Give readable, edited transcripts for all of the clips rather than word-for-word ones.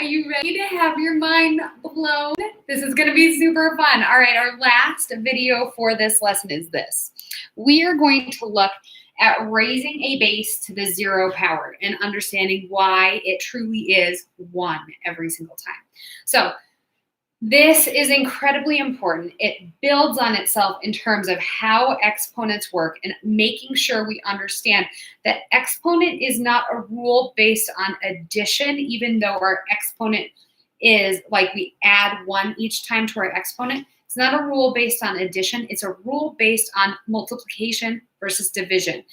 Are you ready to have your mind blown? This is going to be super fun. All right, our last video for this lesson is this. We are going to look at raising a base to the 0 power and understanding why it truly is 1 every single time. So this is incredibly important. It builds on itself in terms of how exponents work and making sure we understand that exponent is not a rule based on addition, even though our exponent is like we add 1 each time to our exponent. It's not a rule based on addition. It's a rule based on multiplication versus division.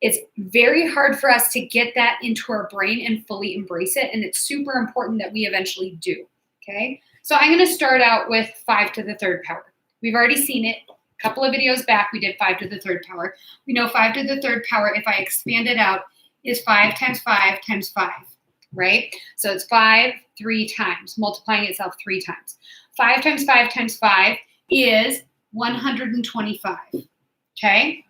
It's very hard for us to get that into our brain and fully embrace it, and it's super important that we eventually do, okay? So I'm going to start out with 5 to the 3rd power. We've already seen it. A couple of videos back, we did 5 to the 3rd power. We know 5 to the 3rd power, if I expand it out, is 5 times 5 times 5, right? So it's 5 3 times, multiplying itself 3 times. 5 times 5 times 5 is 125, okay?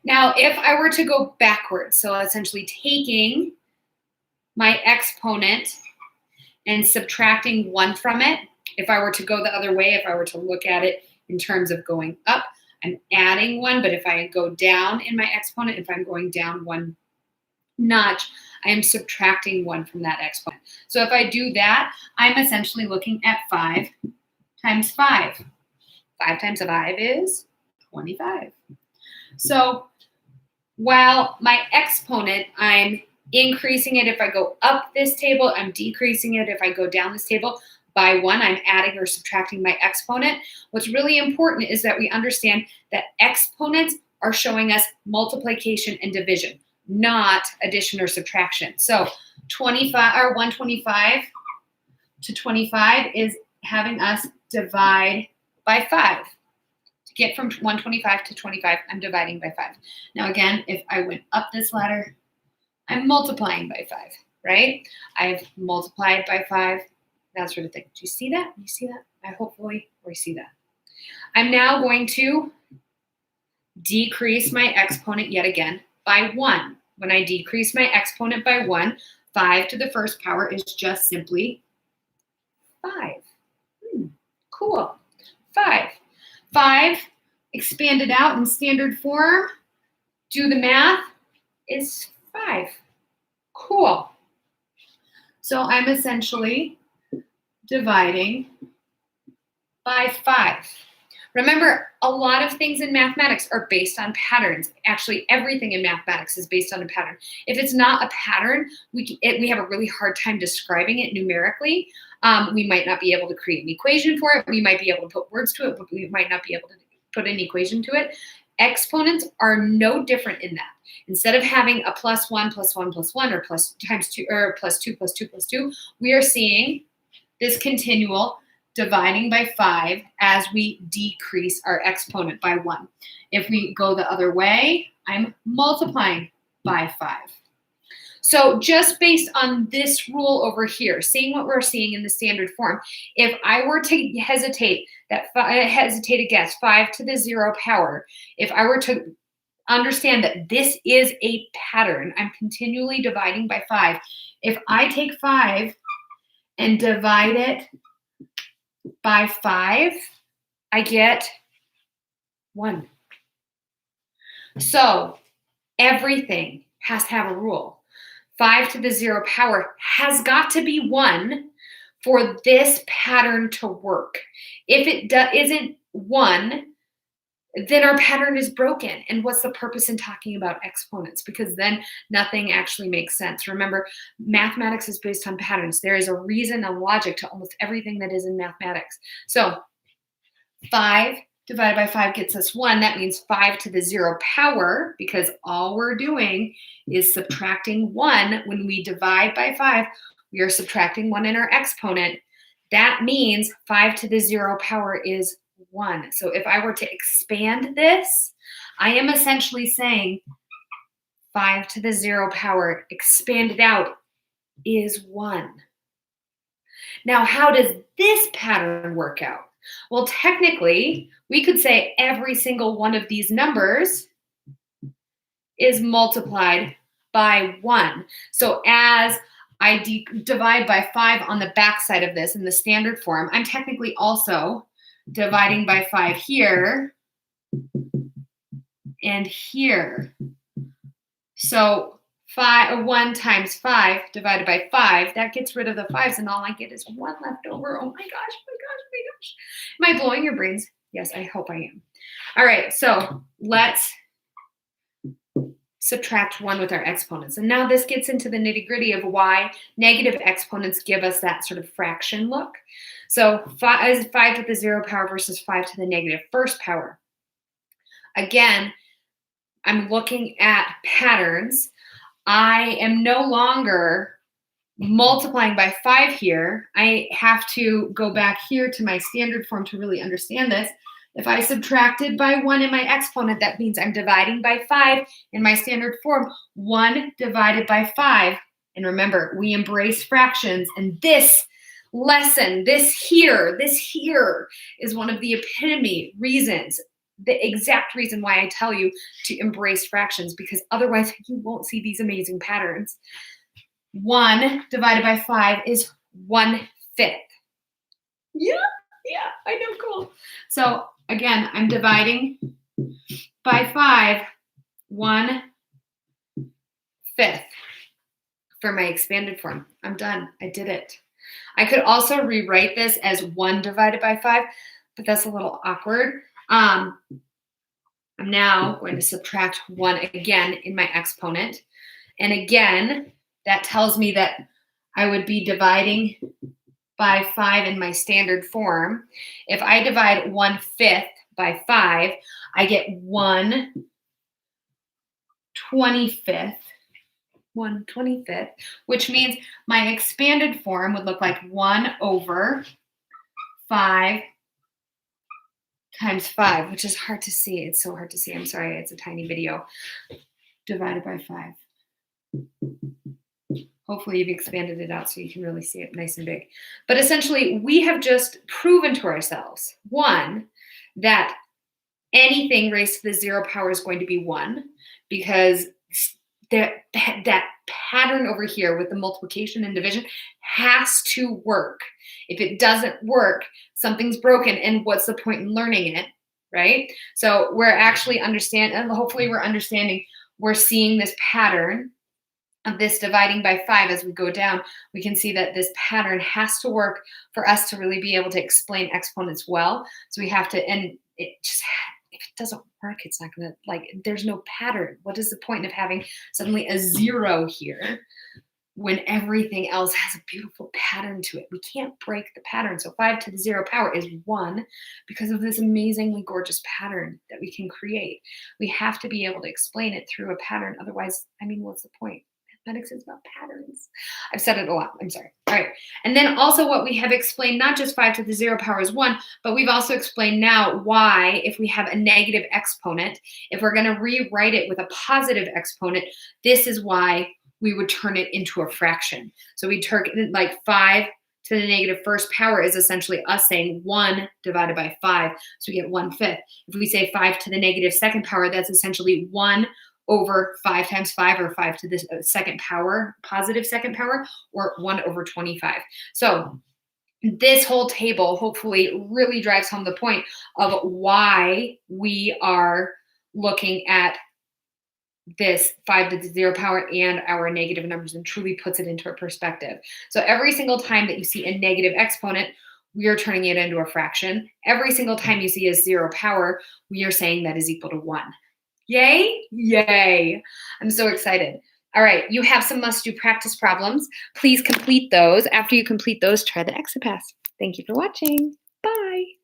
Now, if I were to go backwards, so essentially taking my exponent and subtracting 1 from it. If I were to go the other way, if I were to look at it in terms of going up, I'm adding 1, but if I go down in my exponent, if I'm going down 1 notch, I am subtracting 1 from that exponent. So if I do that, I'm essentially looking at 5 times 5. 5 times 5 is 25. So while my exponent, I'm increasing it if I go up this table, I'm decreasing it if I go down this table. By 1, I'm adding or subtracting my exponent. What's really important is that we understand that exponents are showing us multiplication and division, not addition or subtraction. So 25 or 125 to 25 is having us divide by 5. To get from 125 to 25, I'm dividing by 5. Now again, if I went up this ladder, I'm multiplying by 5, right? I've multiplied by 5, that sort of thing. Do you see that? You see that? I hopefully we see that. I'm now going to decrease my exponent yet again by 1. When I decrease my exponent by 1, 5 to the 1st power is just simply 5. Cool. 5. 5 expanded out in standard form, do the math, is 5. Cool. So I'm essentially dividing by 5. Remember, a lot of things in mathematics are based on patterns. Actually, everything in mathematics is based on a pattern. If it's not a pattern, we have a really hard time describing it numerically. We might not be able to create an equation for it. We might be able to put words to it, but we might not be able to put an equation to it. Exponents are no different in that. Instead of having a plus 1 plus 1 plus 1 or plus times 2 or plus 2 plus 2 plus 2, we are seeing this continual dividing by 5 as we decrease our exponent by 1. If we go the other way, I'm multiplying by 5. So just based on this rule over here, seeing what we're seeing in the standard form, if I were to hesitate a guess, 5 to the 0 power, if I were to understand that this is a pattern, I'm continually dividing by 5. If I take 5 and divide it by 5, I get 1. So everything has to have a rule. 5 to the 0 power has got to be 1 for this pattern to work. If it isn't 1, then our pattern is broken. And what's the purpose in talking about exponents? Because then nothing actually makes sense. Remember, mathematics is based on patterns. There is a reason, a logic to almost everything that is in mathematics. So 5 divided by 5 gets us 1. That means 5 to the 0 power, because all we're doing is subtracting 1. When we divide by 5, we are subtracting 1 in our exponent. That means 5 to the 0 power is 1. So if I were to expand this, I am essentially saying 5 to the 0 power expanded out is 1. Now, how does this pattern work out? Well, technically, we could say every single one of these numbers is multiplied by 1. So as I divide by 5 on the back side of this in the standard form, I'm technically also dividing by 5 here and here. So 1 times 5 divided by 5, that gets rid of the 5s, and all I get is 1 left over. Oh my gosh, oh my gosh, oh my gosh. Am I blowing your brains? Yes, I hope I am. All right, so let's subtract 1 with our exponents. And now this gets into the nitty-gritty of why negative exponents give us that sort of fraction look. So 5 to the 0 power versus 5 to the negative first power. Again, I'm looking at patterns. I am no longer multiplying by 5 here. I have to go back here to my standard form to really understand this. If I subtracted by 1 in my exponent, that means I'm dividing by 5 in my standard form. 1 divided by 5. And remember, we embrace fractions. And this lesson, this here is one of the epitome reasons, the exact reason why I tell you to embrace fractions, because otherwise you won't see these amazing patterns. 1 divided by 5 is 1/5. Yeah, I know, cool. So again, I'm dividing by 5, 1/5 for my expanded form. I'm done. I did it. I could also rewrite this as 1 divided by 5, but that's a little awkward. I'm now going to subtract 1 again in my exponent. And again, that tells me that I would be dividing by 5 in my standard form. If I divide 1/5 by 5, I get 1/25, 1/25, which means my expanded form would look like 1/5 times 5, which is hard to see. It's so hard to see. I'm sorry, it's a tiny video. Divided by 5. Hopefully you've expanded it out so you can really see it nice and big. But essentially, we have just proven to ourselves, 1, that anything raised to the 0 power is going to be 1, because that pattern over here with the multiplication and division has to work. If it doesn't work, something's broken, and what's the point in learning it, right? So we're actually hopefully we're understanding, we're seeing this pattern of this dividing by 5 as we go down. We can see that this pattern has to work for us to really be able to explain exponents well. So we have to, and it just, if it doesn't work, it's not gonna, there's no pattern. What is the point of having suddenly a 0 here when everything else has a beautiful pattern to it? We can't break the pattern. So 5 to the 0 power is 1 because of this amazingly gorgeous pattern that we can create. We have to be able to explain it through a pattern. Otherwise, I mean, what's the point? Mathematics is about patterns. I've said it a lot. I'm sorry. All right. And then also what we have explained, not just 5 to the 0 power is 1, but we've also explained now why, if we have a negative exponent, if we're going to rewrite it with a positive exponent, this is why we would turn it into a fraction. So we turn like 5 to the negative first power is essentially us saying 1 divided by 5. So we get 1/5. If we say 5 to the negative second power, that's essentially 1 over 5 times 5, or 5 to the second power, positive second power, or 1/25. So this whole table hopefully really drives home the point of why we are looking at this 5 to the 0 power and our negative numbers, and truly puts it into a perspective. So every single time that you see a negative exponent, we are turning it into a fraction. Every single time you see a 0 power, we are saying that is equal to 1. Yay? Yay. I'm so excited. All right, you have some must-do practice problems. Please complete those. After you complete those, try the Exapass. Thank you for watching. Bye.